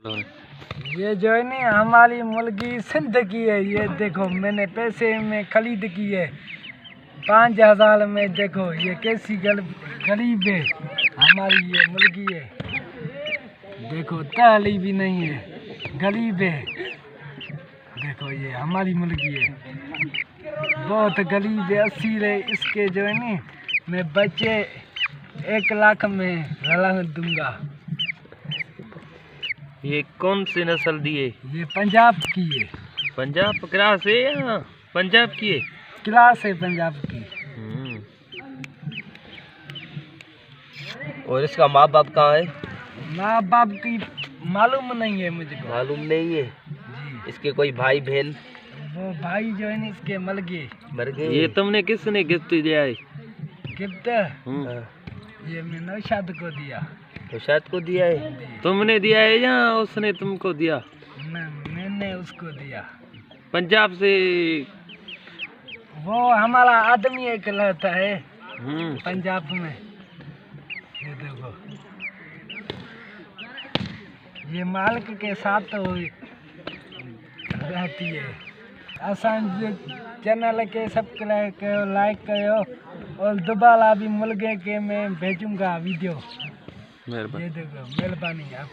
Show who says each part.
Speaker 1: ये जो है ना हमारी मुर्गी सिंध की है। ये देखो मैंने पैसे में खरीद की है 5,000 में। देखो ये कैसी गरीब है हमारी ये मुर्गी है। देखो ताली भी नहीं है, गरीब है। देखो ये हमारी मुर्गी है, बहुत गरीब है, असील है। इसके जो है ना मैं बच्चे 1 लाख में रला दूंगा।
Speaker 2: ये कौन सी नस्ल दी है?
Speaker 1: ये पंजाब की है।
Speaker 2: पंजाब क्रास है या पंजाब की है?
Speaker 1: क्लास है पंजाब की।
Speaker 2: और इसका माँ बाप कहाँ है?
Speaker 1: माँ बाप की मालूम नहीं है मुझको।
Speaker 2: मालूम नहीं है
Speaker 1: जी।
Speaker 2: इसके कोई भाई बहन?
Speaker 1: वो भाई जो है ना इसके मर गए।
Speaker 2: ये तुमने किसने गिफ्ट दिया है?
Speaker 1: गिफ्ट ये मैं नौशाद को दिया।
Speaker 2: नौशाद को दिया है? तुमने दिया है या उसने तुमको दिया?
Speaker 1: मैंने उसको दिया।
Speaker 2: पंजाब से
Speaker 1: वो हमारा आदमी एक रहता है पंजाब में। ये देखो ये मालिक के साथ तो रहती है। आसान चैनल के सब्सक्राइब करो, लाइक करो और दोबारा भी मुर्गे के मैं भेजूंगा वीडियो।
Speaker 2: मेहरबानी।
Speaker 1: ये देखो मेहरबानी आप।